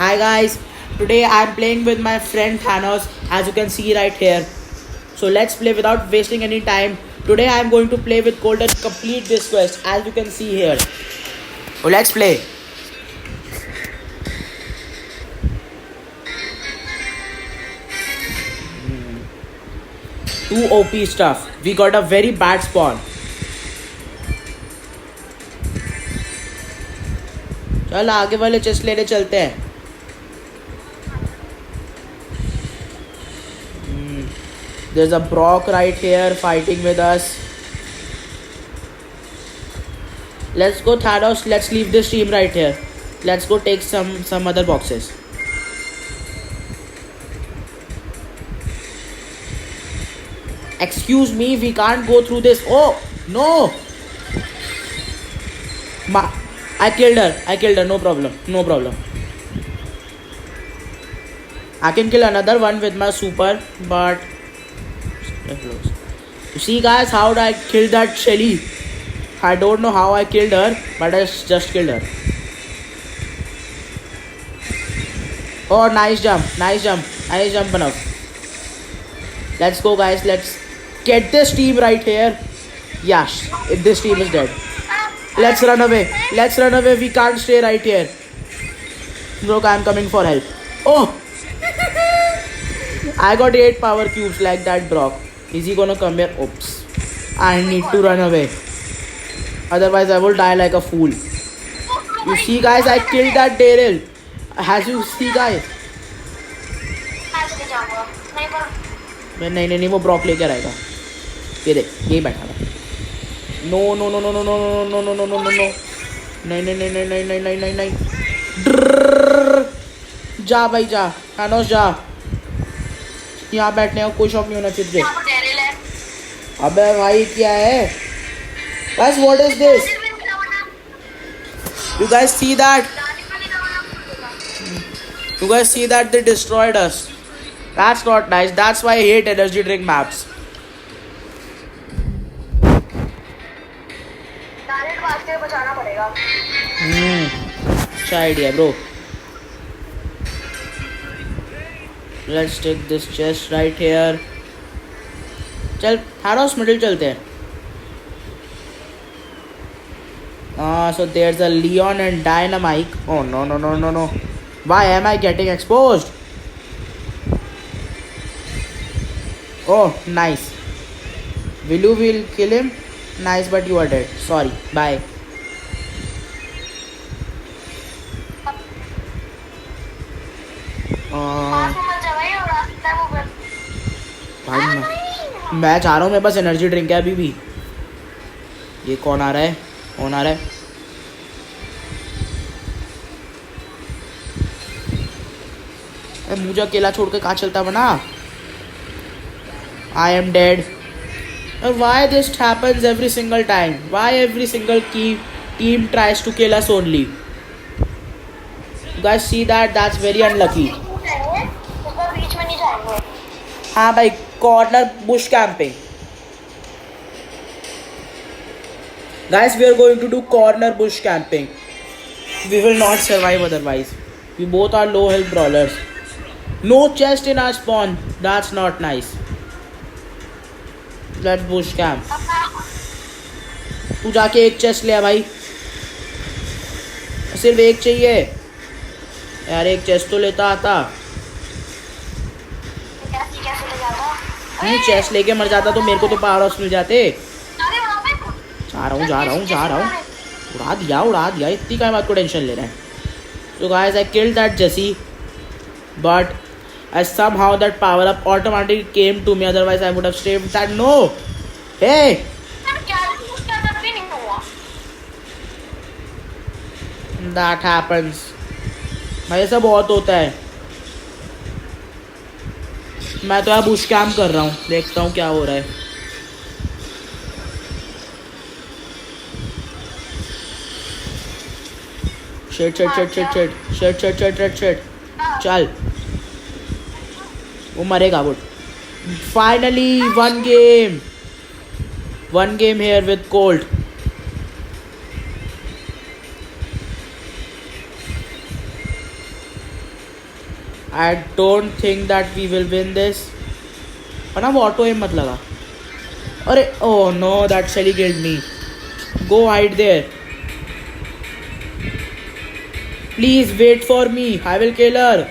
Hi guys, today I'm playing with my friend Thanos as you can see right here. So let's play without wasting any time. Today I'm going to play with Colt and complete this quest as you can see here. So let's play. Two OP stuff. We got a very bad spawn. चल आगे वाले chest लेने चलते हैं. There's a Brock right here fighting with us. Let's go Thanos. Let's leave this team right here. Let's go take some other boxes. Excuse me, we can't go through this. Oh no! I killed her. No problem. I can kill another one with my super, but you see guys, how I killed that Shelly. I don't know how I killed her, but I just killed her. Oh, nice jump enough. Let's go guys, let's get this team right here. Yes, this team is dead. Let's run away, we can't stay right here. Look, I'm coming for help. Oh, I got 8 power cubes like that Brock. Is he gonna come here? Oops. I need to run away. Otherwise I will die like a fool. You see guys, I killed that Daryl. As you see guys. नहीं वो Brock लेकर आएगा. ये देख, यही बैठा है. No. नहीं. जा भाई जा. थानोस जा. यहाँ बैठने का कोई शौक नहीं होना चाहिए. अबे भाई क्या है? Guys, what is this? You guys see that? They destroyed us. That's not nice. That's why I hate energy drink maps. अच्छा idea, bro. Let's take this chest right here. चल थानोस मिडिल चलते हैं. So there's a Leon and Dynamite. Oh no. Why am I getting exposed? Oh, nice. Will kill him? Nice, but you are dead. Sorry. Bye. मैं चाह रहा हूँ, मैं बस energy drink है अभी भी. ये कौन आ रहा है? मुझे अकेला छोड़ के कहाँ चलता बना. I am dead. Why this happens every single time? Why every single team tries to kill us only? You guys see that? That's very unlucky. हाँ भाई, corner bush camping. Guys, we are going to do corner bush camping. We will not survive otherwise. We both are low health brawlers. No chest in our spawn. That's not nice. Let's bush camp. तू जाके एक chest ले आ भाई. सिर्फ एक चाहिए यार. एक चेस्ट तो लेता आता. नहीं, चेस्ट लेके मर जाता तो मेरे को तो पावर मिल जाते. जा रहा हूँ. उड़ा दिया. इतनी क्या बात को टेंशन ले रहा है. So guys, I killed that Jesse, but somehow that power up automatically came to me. Otherwise I would have stayed. That no. Hey. That happens. भाई ऐसा बहुत होता है. मैं तो यहाँ बुश कैम्प कर रहा हूँ. देखता हूँ क्या हो रहा है. Shit. चल. वो मरेगा वो. Finally one game here with Colt. I don't think that we will win this. पर ना वो ऑटो एम मत लगा। अरे oh no, that Shelly killed me. Go hide there, please wait for me, I will kill her.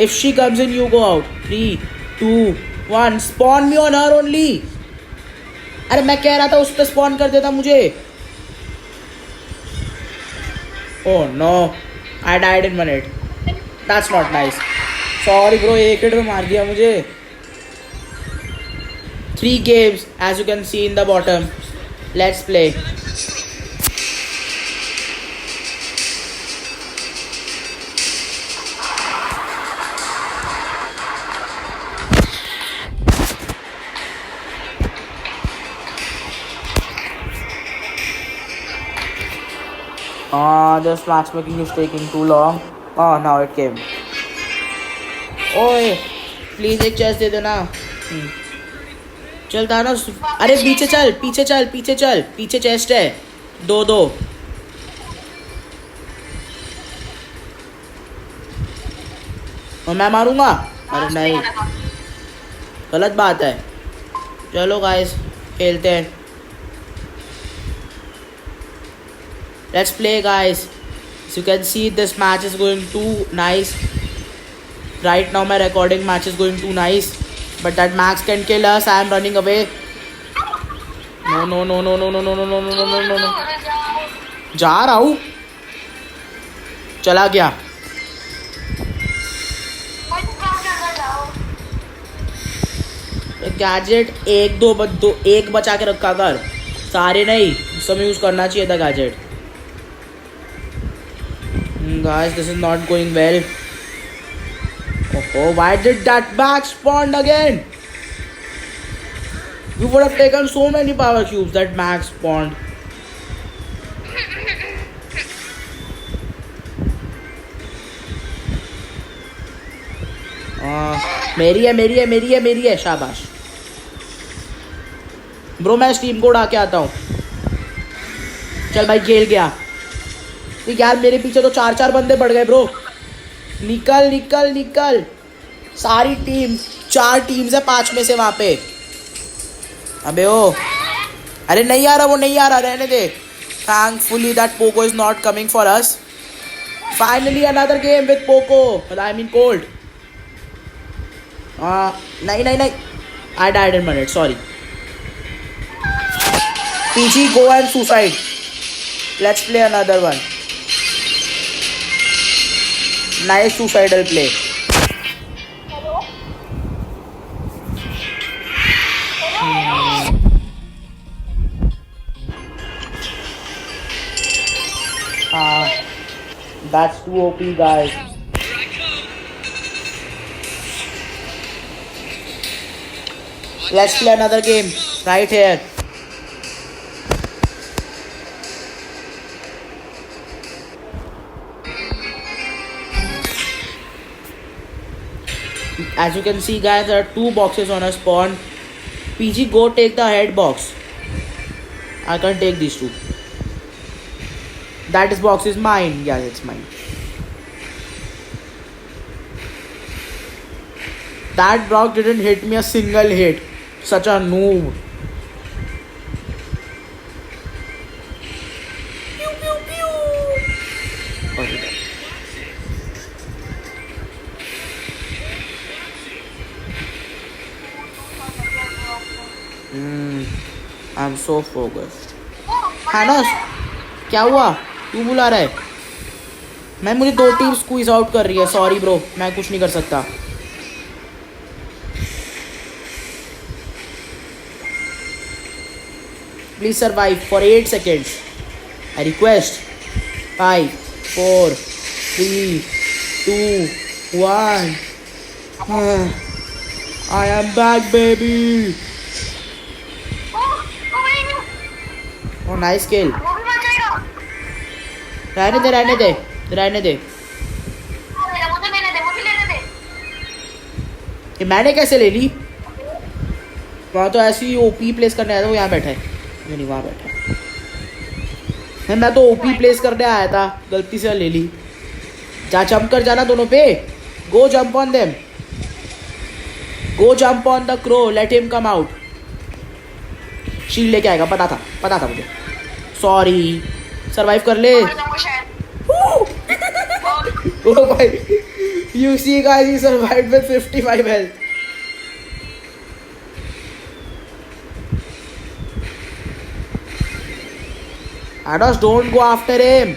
If she comes in you go out. 3 2 1 spawn me on her only. अरे मैं कह रहा था उस पर स्पॉन कर देता मुझे। Oh no, I died in 1 hit। That's not nice. Sorry bro, 1 hit में मार दिया मुझे। 3 games as you can see in the bottom. Let's play. This matchmaking is taking too long. Oh, now it came. ओए please एक chest दे देना। चल दाना। अरे पीछे चल, पीछे चल, पीछे चल, पीछे चेस्ट है। 2-2। और मैं मारूंगा? अरे नहीं, गलत बात है। चलो गाइस खेलते हैं। Let's play guys. As you can see, this match is going too nice. Right now my recording match is going too nice. But that Max can kill us. I am running away. No no no no no no no no no no no no no. जा रहा हूँ। चला गया। Gadget एक बचा के रखा कर, सारे नहीं। उस समय यूज करना चाहिए था gadget. Guys, this is not going well. Oh, why did that Max spawn again? You would have taken so many power cubes that Max spawned. मेरी है। शाबाश ब्रो, मैं स्टीम कोड आके आता हूँ। चल भाई, खेल गया। यार मेरे पीछे तो 4 बंदे पड़ गए ब्रो। निकल निकल निकल। सारी टीम, 4 टीम्स है 5 में से वहां पे। अबे ओ, अरे नहीं आ रहा, वो नहीं आ रहा, रहने दे। Thankfully that Poco is not coming for us. Finally another game with Poco, I mean cold. नहीं, I died in 1 hit, sorry. PG go and suicide. Let's play another one. Nice suicidal play. That's too OP, guys. Let's play another game right here. As you can see guys, there are 2 boxes on a spawn. PG, go take the head box. I can't take these 2. That box is mine. Yeah, it's mine. That block didn't hit me a single hit. Such a noob. Pew, pew, pew. I'm so focused. हानस, क्या हुआ? क्यों बुला रहा है? मुझे 2 team squeeze out कर रही है। सॉरी ब्रो, मैं कुछ नहीं कर सकता। Please survive for 8 seconds. I request. 5 4 3 2 1. I am back baby. Oh, nice kill. रहने दे। ये मैंने कैसे ले ली? वहाँ तो ऐसी ही ओपी प्लेस करने आया था, वो यहाँ बैठा है। नहीं, वहाँ बैठा है। मैं तो ओपी प्लेस करने आया था, गलती से ले ली। जा जंप कर जाना दोनों पे। Go jump on them. Go jump on the crow. Let him come out. Shield लेके आएगा, पता था मुझे. सॉरी, सरवाइव कर ले. ओ भाई, you see guys, he survived with 55 health. Ados, don't go after him.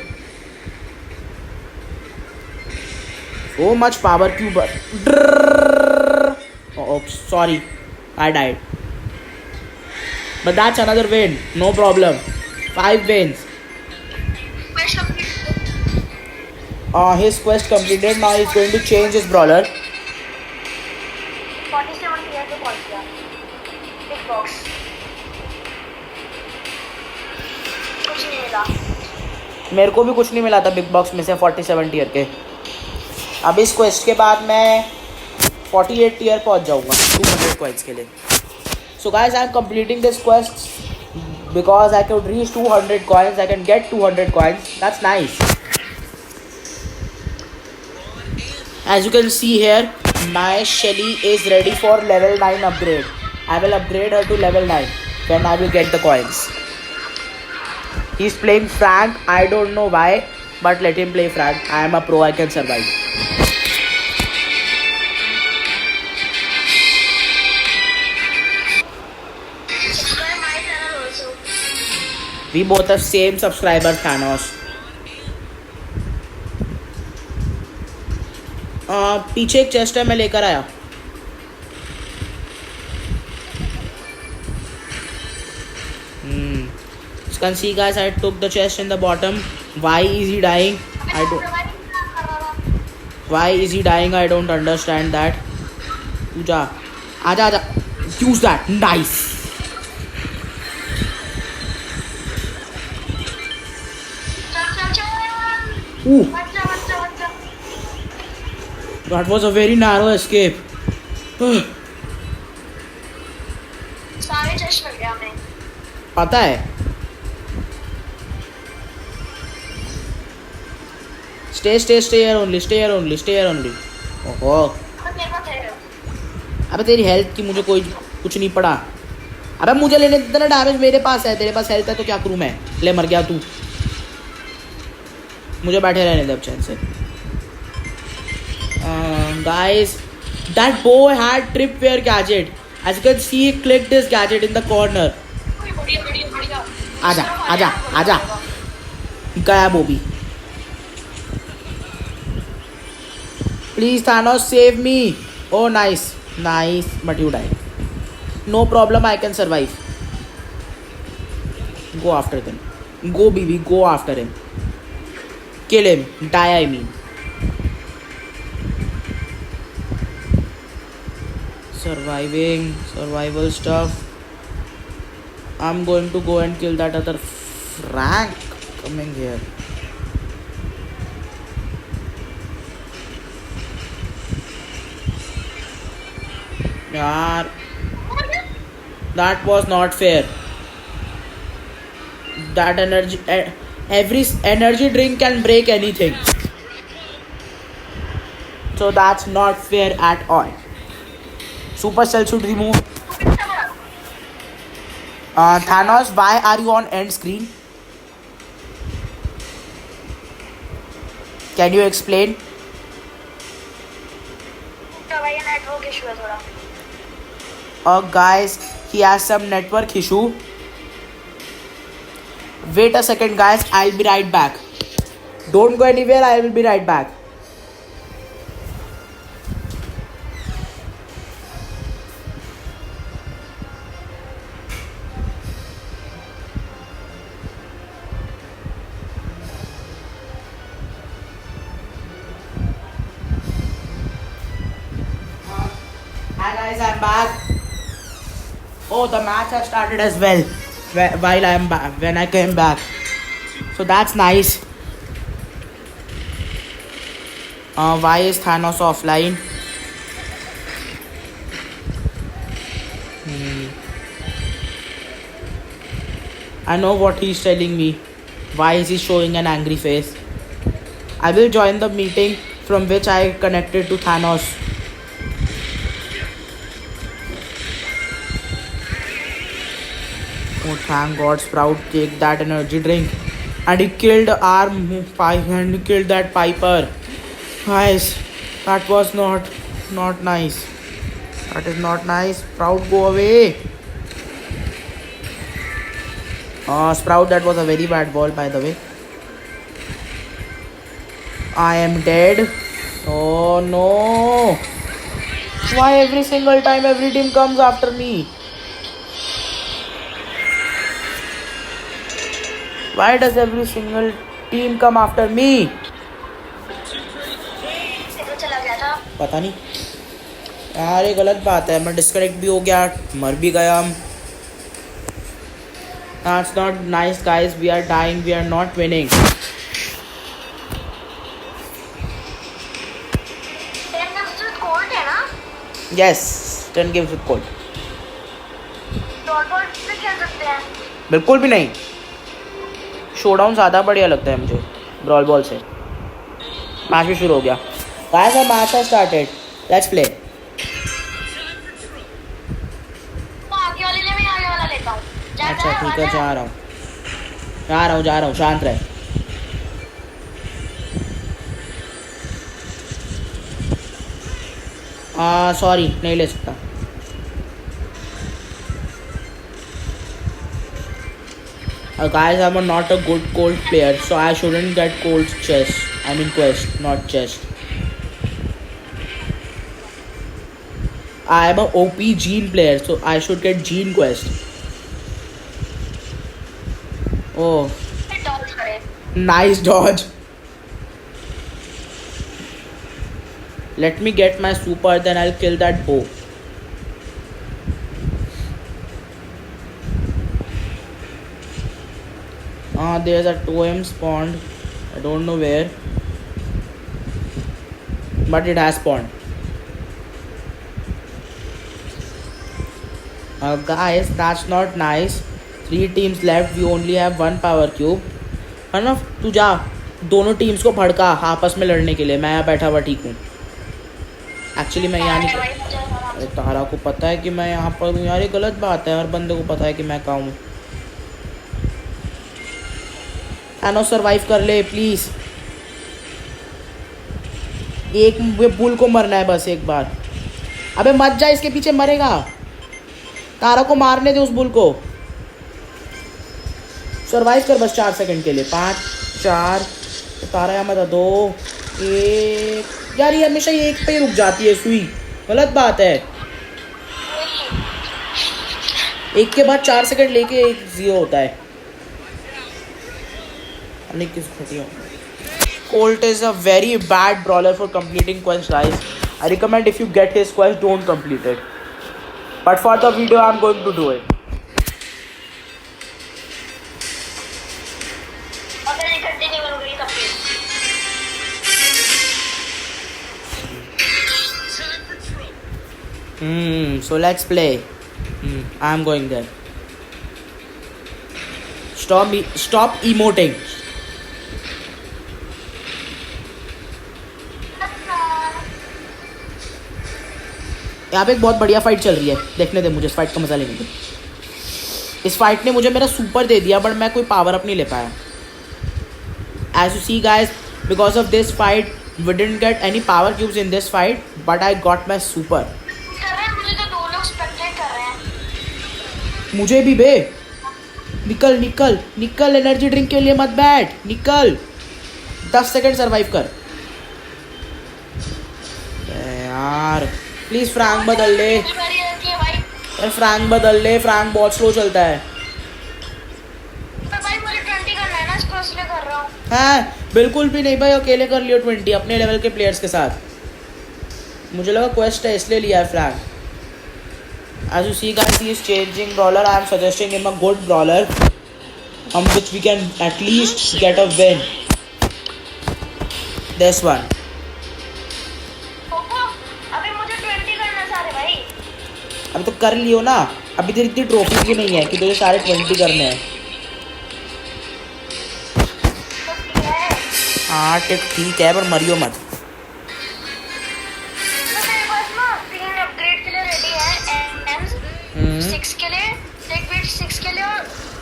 So much power cube. Oh, sorry, I died. But that's another win, no problem. 5 wins. His quest completed. Now he's going to change his brawler. 47 tier पे पहुंच गया. Big box. कुछ नहीं मिला. मेरे को भी कुछ नहीं मिला था बिग बॉक्स में से 47 टीयर के. अब इस क्वेस्ट के बाद मैं 48 टीयर पहुंच जाऊंगा 200 क्वेस्ट के लिए. So guys, I am completing this quest because I could reach 200 coins. I can get 200 coins. That's nice. As you can see here, my Shelly is ready for level 9 upgrade. I will upgrade her to level 9 when I will get the coins. He's playing Frank. I don't know why, but let him play Frank. I am a pro. I can survive. Subscribe my channel also. We both have same subscriber, Thanos. पीछे एक chest है, मैं लेकर आया. You can see guys, I took the chest in the bottom. Why is he dying? Why is he dying? I don't understand that. तू जा, आजा. Use that. Nice. Ooh. That was a very narrow escape. सारे chest लग गया हमें. पता है. Stay here only. ओहो. मेरे पास है. अबे तेरी हेल्थ की मुझे कोई कुछ नहीं पड़ा. अबे मुझे लेने देना डैमेज, मेरे पास है. तेरे पास हेल्थ है तो क्या करूँ मैं? ले, मर गया तू. मुझे बैठे रहने दे अब चैन से. Guys, that boy had tripwire gadget. As you can see, he clicked this gadget in the corner. बढ़िया. आजा. गया Bobby. Please Thanos, save me. Oh nice, but you died. No problem, I can survive. Go after them. Go BB, go after him. Kill him. Die, I mean. Survival stuff. I'm going to go and kill that other Frank coming here. Yaar, that was not fair. That every energy drink can break anything. So that's not fair at all. Supercell should remove. Thanos, why are you on end screen? Can you explain? भाई network issue है थोड़ा. Guys, he has some network issue. Wait a second guys, I'll be right back. Don't go anywhere, I will be right back. Hi guys, I'm back. Oh, the match has started as well while I am back, when I came back. So that's nice. Why is Thanos offline? I know what he's telling me. Why is he showing an angry face? I will join the meeting from which I connected to Thanos. Oh, thank God, Sprout take that energy drink, and he killed our and he killed that Piper. Guys, that was not nice. That is not nice. Sprout, go away. Sprout, that was a very bad ball, by the way. I am dead. Oh no. Why every single time every team comes after me? Why does every single team come after me? चला गया था। पता नहीं यार, ये गलत बात है। मैं डिस्कनेक्ट भी हो गया, मर भी गया हम। That's not nice, guys. We are dying. We are not winning. Cold है ना? Yes, 10 games with Colt. Dot ball से खेल सकते हैं। बिल्कुल भी नहीं। शोडाउन ज़्यादा बढ़िया लगता है मुझे ब्रॉल बॉल से। मैच भी शुरू हो गया। Guys, our match has started. Let's play. आगे वाले ले, मैं आगे वाला लेता हूँ। अच्छा ठीक है, जा रहा हूँ, शांत रहे। सॉरी, नहीं ले सकता। Guys, I'm not a good Colt player, so I shouldn't get Colt's chest. I mean quest, not chest. I am a OP Gene player, so I should get Gene quest. Oh, dot करे। nice dodge. Let me get my super, then I'll kill that bow. There's a 2M spawned. I don't know where, but it has spawned. Guys, that's not nice. 3 teams left. We only have 1 power cube. है ना, तू जा दोनों teams को भड़का आपस में लड़ने के लिए। मैं यहाँ बैठा हुआ ठीक हूँ। एक्चुअली मैं यहाँ नहीं। अरे तारा को पता है कि मैं यहाँ पर हूँ यार, ये गलत बात है। हर बंदे को पता है कि मैं कहाँ हूँ। थानोस सर्वाइव कर ले प्लीज। एक बुल को मरना है बस एक बार। अबे मत जा, इसके पीछे मरेगा। तारा को मारने दे उस बुल को। सर्वाइव कर बस 4 सेकंड के लिए। 5 4 तारा यहाँ मत 2 1। यार ये हमेशा एक पे ही रुक जाती है सुई, गलत बात है। एक के बाद 4 सेकंड लेके 1-0 होता है। Colt is a very bad brawler for completing quests, guys. I recommend if you get his quest, don't complete it. But for the video, I'm going to do it. So let's play. I'm going there. Stop emoting. यहाँ पे एक बहुत बढ़िया fight चल रही है, देखने दे मुझे इस फाइट का मजा लेने दे। इस फाइट ने मुझे मेरा सुपर दे दिया, बट मैं कोई पावर अप नहीं ले पाया। As you see guys, because of this fight, we didn't get any power cubes in this fight, but I got my super. मुझे तो 2 लोग स्पेक्टेट कर रहे हैं। मुझे भी बे। निकल निकल निकल, एनर्जी ड्रिंक के लिए मत बैठ, निकल। 10 सेकंड सर्वाइव कर यार। प्लीज फ्रैंक बदल ले। अरे फ्रैंक बदल ले, फ्रैंक बहुत स्लो चलता है। भाई मुझे 20 करना है ना, इसको इसलिए कर रहा हूँ। हाँ बिल्कुल भी नहीं भाई, अकेले कर लियो 20 अपने लेवल के प्लेयर्स के साथ। मुझे लगा क्वेस्ट है इसलिए लिया है Frank. As you see guys, he is changing brawler. I am suggesting him a good brawler, which we can at least get a win. This one. अभी मुझे 20 करना सारे भाई। अभी तो कर लियो ना, अभी तेरी इतनी ट्रॉफी भी नहीं है कि तुझे सारे 20 करने हैं। हाँ ठीक है, पर मरियो मत।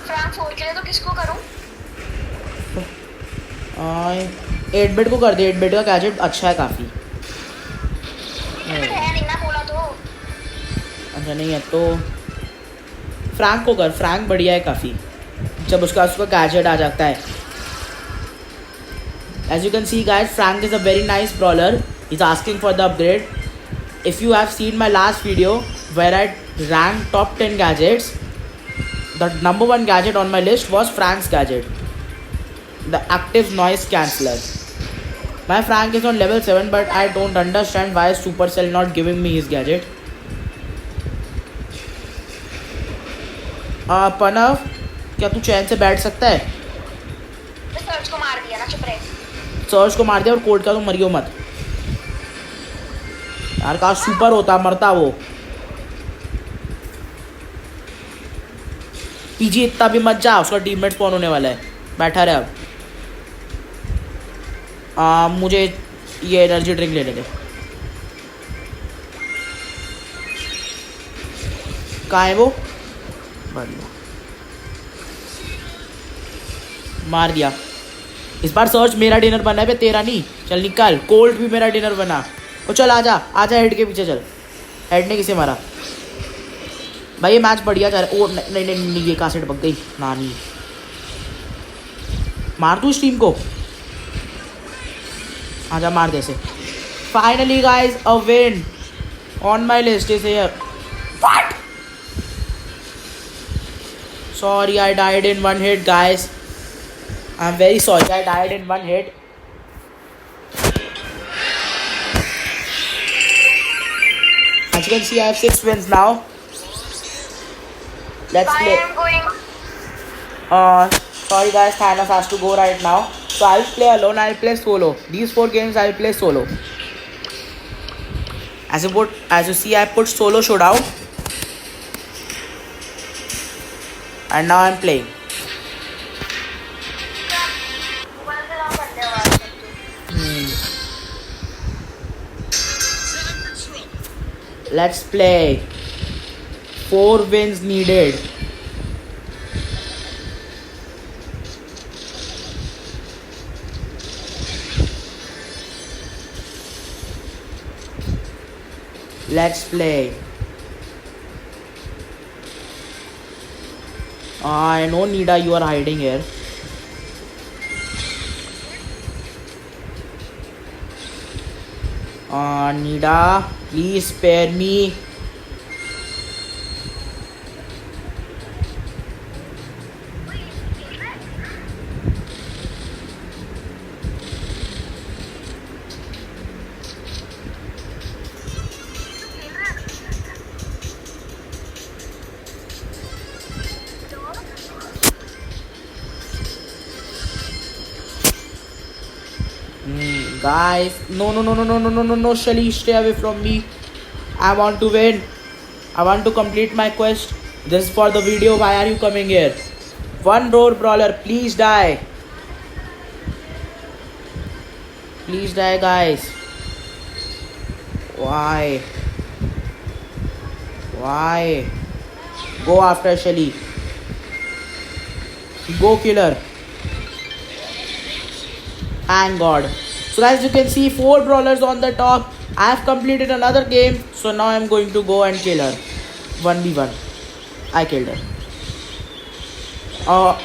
फ्रैंक 4 के लिए तो किसको करूं? 8 बिट को कर दे, 8 बिट का गैजेट अच्छा है काफ़ी। है नहीं ना, बोला तो। अच्छा नहीं है तो फ्रैंक को कर, फ्रैंक बढ़िया है काफ़ी, जब उसका गैजेट आ जाता है। As you can see guys, Frank is a very nice brawler. He's asking for the upgrade. If you have seen my last video where I ranked top 10 gadgets, the number 1 gadget on my list was Frank's gadget, the active noise canceller. My Frank is on level 7 but I don't understand why is Supercell not giving me his gadget. पनव, क्या तू चैन से बैठ सकता है? मैं search को मार दिया ना, चुप रहे। सर्च को मार दिया और कोड का तो मरियो मत यार, का सुपर होता मरता वो। पीजी इतना भी मत जा, उसका टीममेट स्पॉन होने वाला है, बैठा रहे अब। मुझे ये एनर्जी ड्रिंक लेने दे। कहाँ है वो? बढ़िया, मार दिया। इस बार सर्च मेरा डिनर बना है, तेरा नहीं। चल निकल, कोल्ड भी मेरा डिनर बना। ओ चल आजा आजा, हेड के पीछे चल। हेड ने किसे मारा भाई? ये मैच बढ़िया जा रहा है। ओ नहीं नहीं नहीं, नहीं ये कासेट बग गई नानी। मार तू इस टीम को, आजा मार दे से। Finally guys a win on my list is here. What? Sorry I died in 1 hit guys. I'm very sorry, I died in 1 hit. As you can see, I have 6 wins now. Let's I play. am going. Sorry guys, Thanos has to go right now. So I'll play alone, I'll play solo. These 4 games I'll play solo. As you see, I put solo showdown. And now I'm playing. Let's play. 4 wins needed. Let's play. I know Nida, you are hiding here. Nida, please spare me. Guys, no, Shelly, stay away from me. I want to win. I want to complete my quest. This is for the video. Why are you coming here? One roar brawler, please die. Please die, guys. Why? Go after Shelly. Go kill her. Thank God. So guys, you can see 4 brawlers on the top. I have completed another game, so now I'm going to go and kill her. 1v1. I killed her.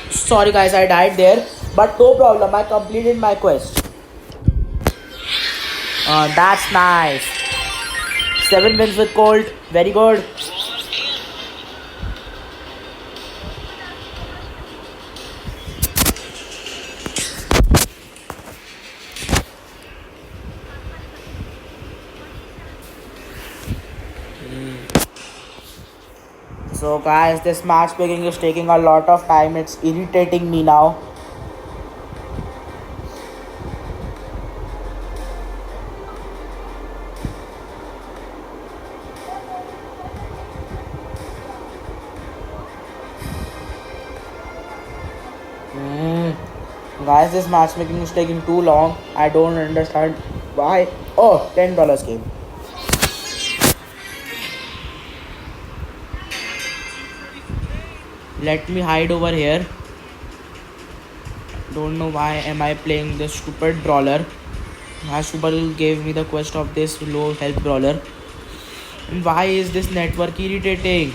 Sorry guys, I died there, but no problem, I completed my quest. That's nice. 7 wins with Colt. Very good. So guys, this matchmaking is taking a lot of time. It's irritating me now. Guys, this matchmaking is taking too long. I don't understand why. Oh, $10 game. Let me hide over here. Don't know why am I playing this stupid brawler. My Super gave me the quest of this low health brawler. And why is this network irritating?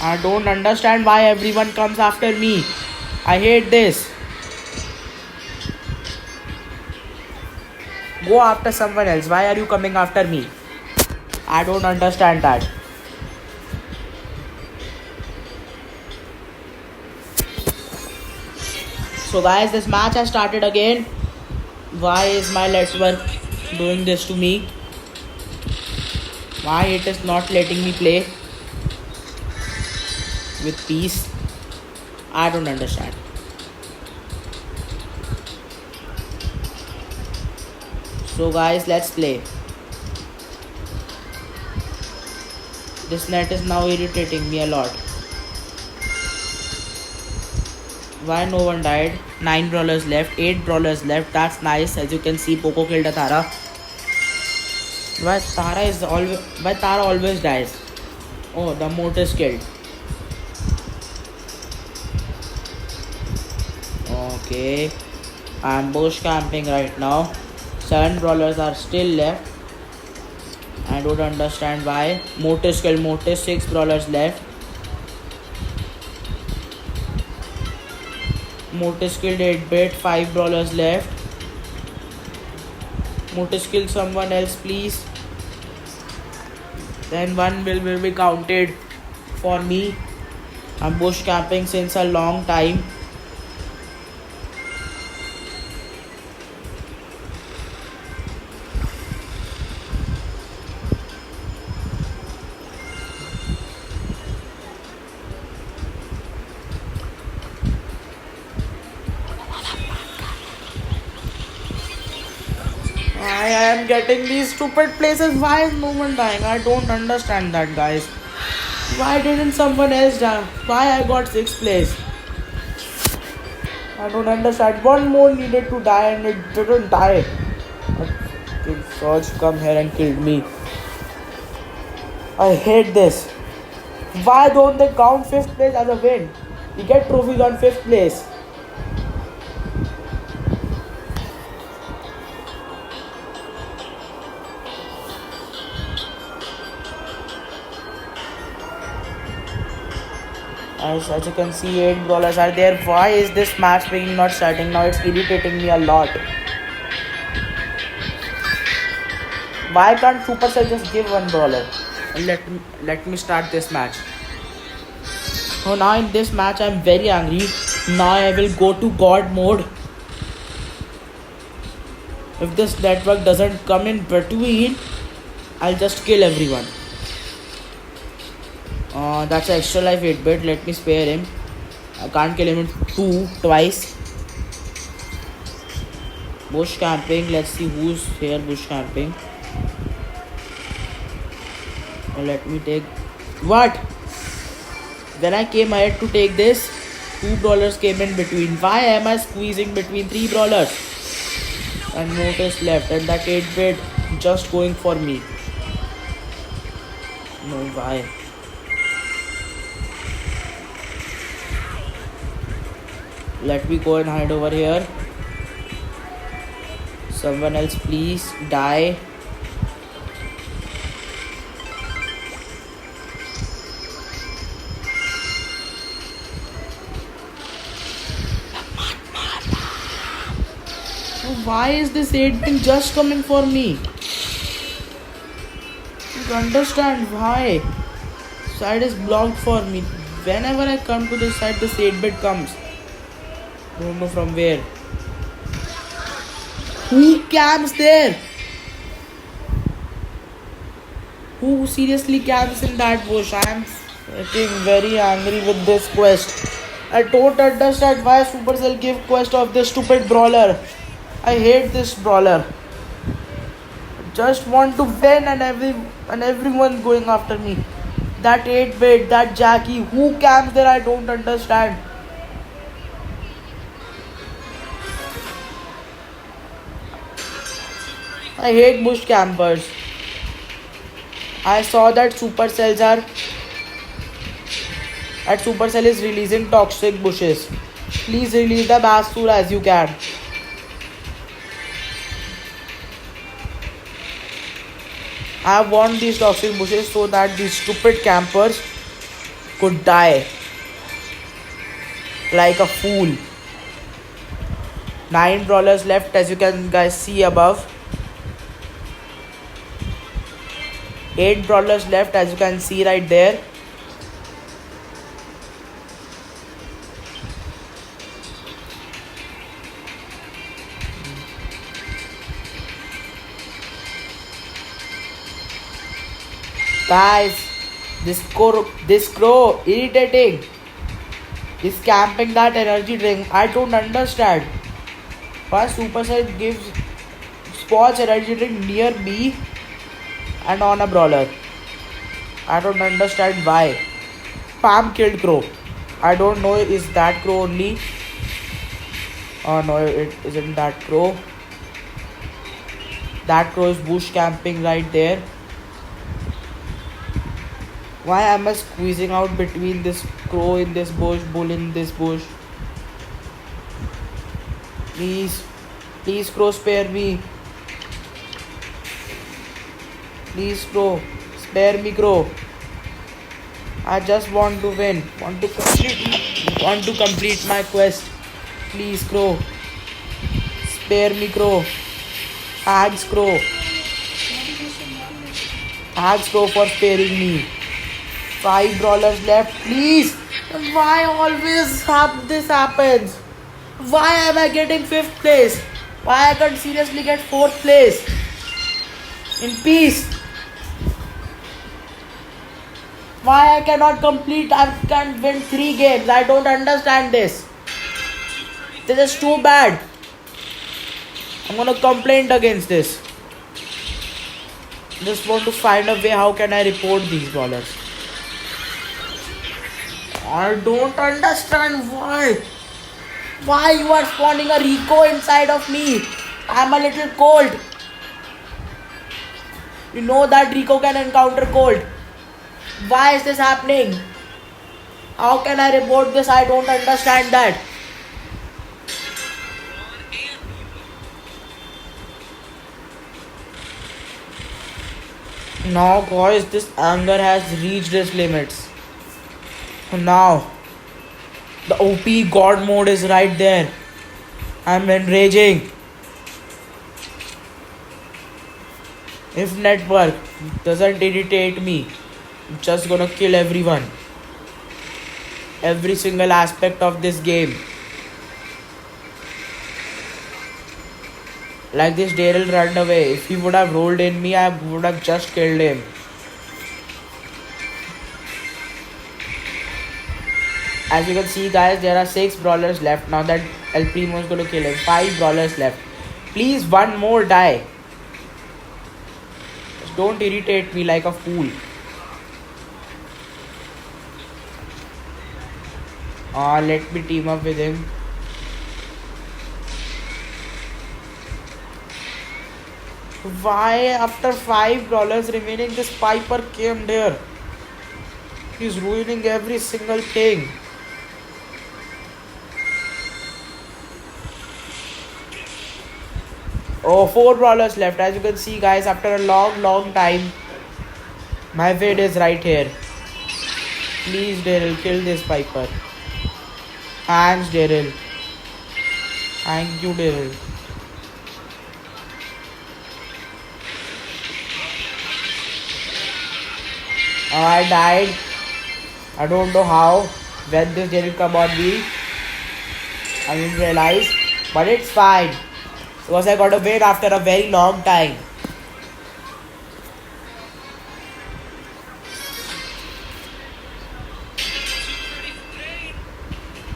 I don't understand why everyone comes after me. I hate this. Go after someone else. Why are you coming after me? I don't understand that. So guys, this match has started again. Why is my Let's Work doing this to me? Why it is not letting me play with peace? I don't understand. So guys, let's play. This net is now irritating me a lot. Why no one died? 9 brawlers left, 8 brawlers left. That's nice. As you can see, Poco killed a Tara. Why Tara always dies? Oh, the Mortis killed. Okay. I'm bush camping right now. 7 brawlers are still left. I don't understand why. Mortis killed Mortis. 6 brawlers left. Mortis killed 8-bit. 5 brawlers left. Mortis killed someone else, please. Then one will be counted for me. I'm bush camping since a long time. I am getting these stupid places. Why is no one dying? I don't understand that, guys. Why didn't someone else die? Why I got 6th place? I don't understand. One more needed to die and it didn't die. Did Surge come here and killed me? I hate this. Why don't they count 5th place as a win? You get trophies on 5th place. As you can see, 8 brawlers are there. Why is this match being not starting now? It's irritating me a lot. Why can't Supercell just give one brawler and let me start this match? So now in this match I'm very angry. Now I will go to God mode. If this network doesn't come in between, I'll just kill everyone. That's an extra life 8-bit. Let me spare him. I can't kill him in twice. Bush camping. Let's see who's here bush camping. Let me take... What? When I came ahead to take this, 2 brawlers came in between. Why am I squeezing between 3 brawlers? And Mortis left. And that 8-bit just going for me. No, why? Let me go and hide over here. Someone else please die. Why is this 8-bit just coming for me? I don't understand why. Side is blocked for me. Whenever I come to this side, this 8-bit comes. Don't know from where. Who camps there? Who seriously camps in that bush? I am getting very angry with this quest. I don't understand why Supercell give quest of this stupid brawler. I hate this brawler. Just want to win and everyone going after me. That 8-bit, that Jackie, who camps there? I don't understand. I hate bush campers. I saw that Supercell is releasing toxic bushes. Please release them as soon as you can. I want these toxic bushes so that these stupid campers could die like a fool. $9 left, as you can guys see above. $8 left, as you can see right there. Guys, this crow irritating. Is camping that energy drink. I don't understand. Why Supercell gives sports energy drink near me and on a brawler. I don't understand why. Pam killed crow. I don't know, is that crow only? Oh no, it isn't that crow. That crow is bush camping right there. Why am I squeezing out between this crow in this bush, bull in this bush? Please crow, spare me. Please crow, spare me crow. I just want to win, want to complete my quest. Please crow, spare me crow. Thanks crow. Thanks crow for sparing me. $5 left, please. Why always this happens? Why am I getting 5th place? Why I can't seriously get 4th place? In peace. Why I cannot complete? I can't win 3 games. I don't understand this. This is too bad. I'm gonna complain against this. Just want to find a way how can I report these brawlers. I don't understand why. Why you are spawning a Rico inside of me? I'm a little cold. You know that Rico can encounter cold. Why is this happening? How can I report this? I don't understand that. Now guys, this anger has reached its limits. Now the OP God mode is right there. I'm enraging. If network doesn't irritate me, I'm just gonna kill everyone. Every single aspect of this game. Like this Daryl ran away. If he would have rolled in me, I would have just killed him. As you can see guys, there are 6 brawlers left. Now that El Primo is going to kill him. 5 brawlers left. Please, one more die. Just don't irritate me like a fool. Let me team up with him. Why after 5 brawlers remaining, this Piper came there? He's ruining every single thing. Oh, 4 brawlers left. As you can see guys, after a long time, my win is right here. Please Daryl, kill this Piper. Thanks Daryl. Thank you Daryl. I died. I don't know how. When this didn't come on me, I didn't realize. But it's fine. Because I got to wait after a very long time.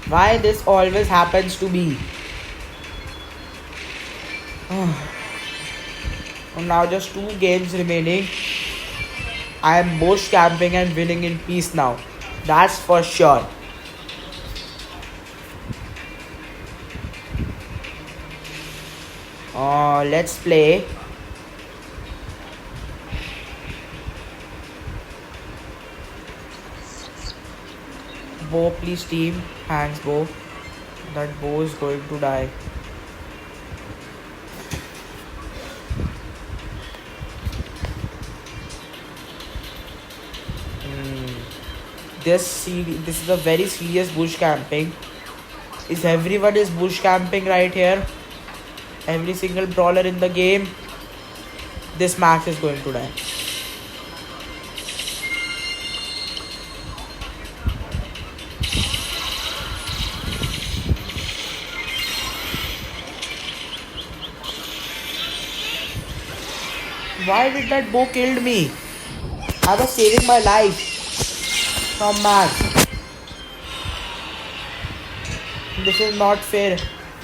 Why this always happens to me? Now just 2 games remaining. I am bush camping and winning in peace now. That's for sure. Let's play Bo, please team. Thanks, Bo. That Bo is going to die. This is a very serious bush camping. Everyone is bush camping right here. Every single brawler in the game. This Max is going to die. Why did that Bo killed me? I was saving my life from Max. This is not fair.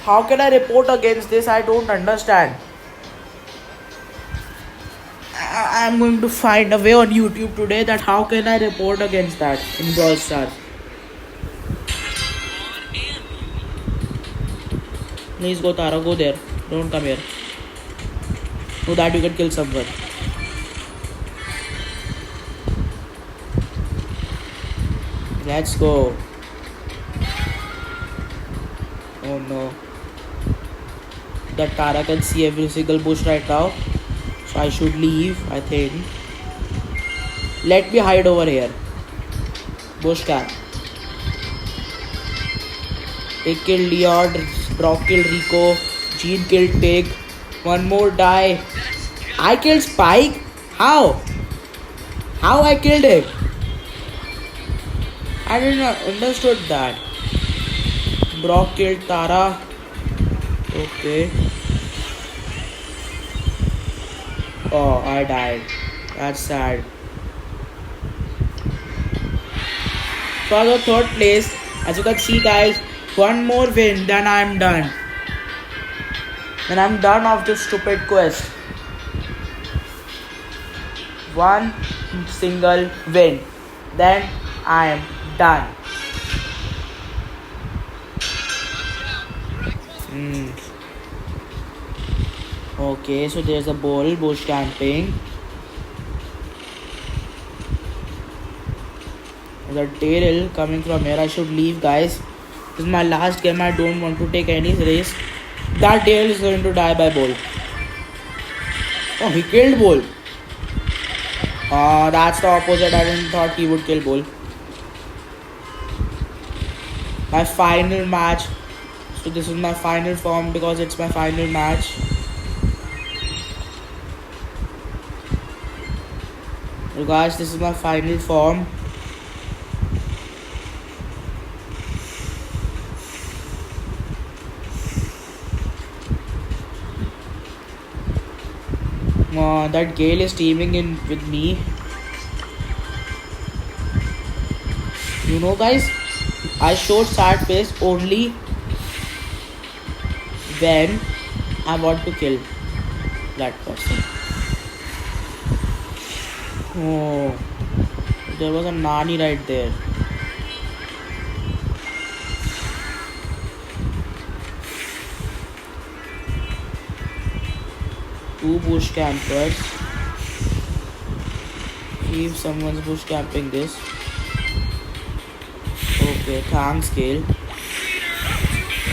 How can I report against this? I don't understand. I'm going to find a way on YouTube today that how can I report against that in Brawl Stars. Please go Tara, go there. Don't come here. So that you can kill someone. Let's go. Oh no. That Tara can see every single bush right now. So I should leave, I think. Let me hide over here. Bush camp. They killed Leon, Brock killed Rico, Jean killed Pig. One more die. I killed Spike? How? How I killed him? I did not understood that. Brock killed Tara. Okay. Oh, I died. That's sad. For the third place, as you can see guys, one more win, then I'm done. Then I'm done of this stupid quest. One single win. Then I am done. Okay, so there's a bull, bush camping. There's a Daryl coming from here. I should leave, guys. This is my last game. I don't want to take any risk. That Daryl is going to die by bull. Oh, he killed bull. That's the opposite. I didn't thought he would kill bull. My final match. So this is my final form because it's my final match. So guys, this is my final form. That Gale is teaming in with me. You know guys, I showed sad face only when I want to kill that person. Oh, there was a Nani right there. Two bush campers. See if someone's bush camping this. Okay, thanks, Gale.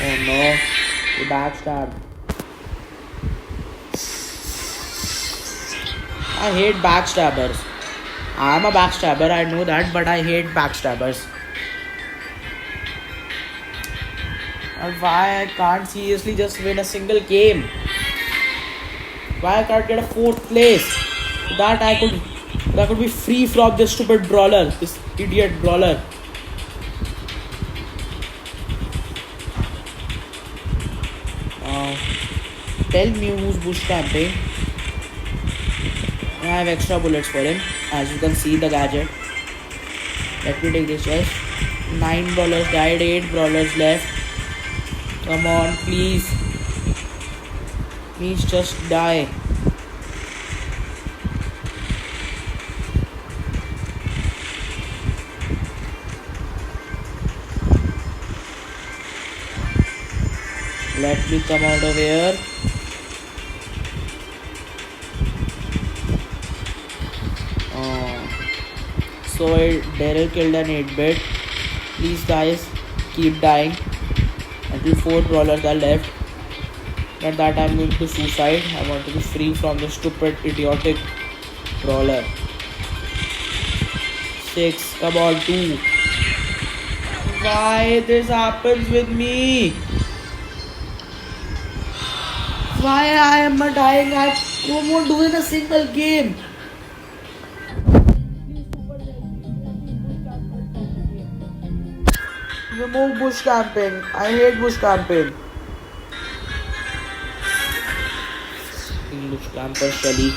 Oh no, he backstabbed. I hate backstabbers. I'm a backstabber, I know that, but I hate backstabbers. And why I can't seriously just win a single game? Why I can't get a 4th place? That I could be free from this stupid brawler, this idiot brawler. Tell me who's bush camping. I have extra bullets for him. As you can see the gadget. Let me take this chest. 9 brawlers died, 8 brawlers left. Come on, please. Please just die. Let me come out of here. So Daryl killed an 8-bit. Please guys, keep dying until 4 brawlers are left. At that I'm going to suicide. I want to be free from the stupid, idiotic brawler. 6, come on, 2. Why this happens with me? Why I am not dying? I won't do in a single game. Remove bush camping. I hate bush camping. Bush camper Shelly.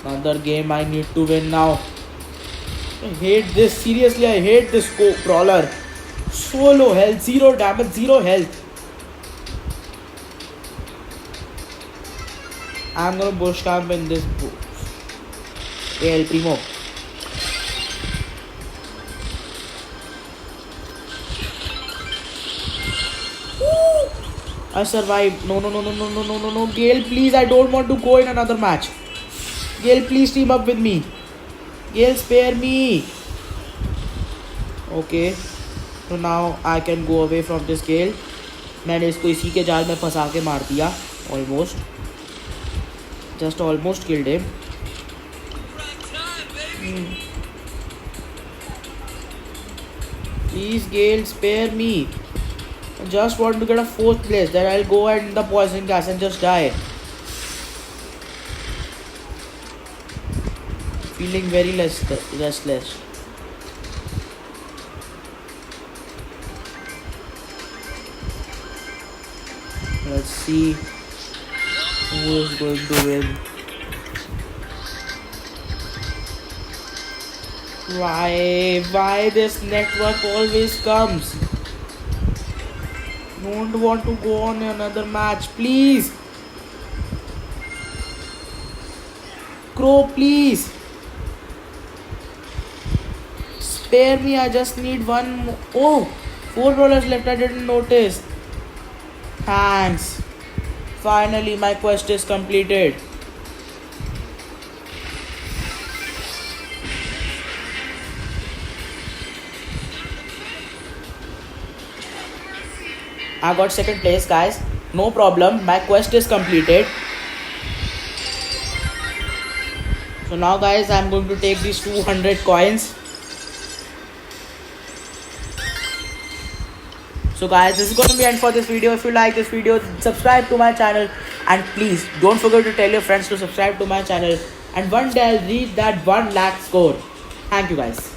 Another game I need to win now. I hate this. Seriously, I hate this brawler. So low health, 0 damage, 0 health. I'm gonna bush camp in this bush. Hey, El Primo. I survived. No. Gale, please, I don't want to go in another match. Gale, please team up with me. Gale, spare me. Okay. So now I can go away from this Gale. मैंने इसको इसी के जाल में फंसा के मार दिया. Almost. Just almost killed him. Please, Gale, spare me. I just want to get a 4th place. Then I'll go and the poison gas and just die. Feeling very restless. Let's see who is going to win. Why this network always comes? Don't want to go on another match, please. Crow, please. Spare me, I just need one more. Oh, 4 brawlers left, I didn't notice. Thanks. Finally, my quest is completed. I got 2nd place, guys. No problem. My quest is completed. So now, guys, I'm going to take these 200 coins. So guys, this is going to be the end for this video. If you like this video, subscribe to my channel, and please don't forget to tell your friends to subscribe to my channel, and one day I'll reach that 1 lakh score. Thank you guys.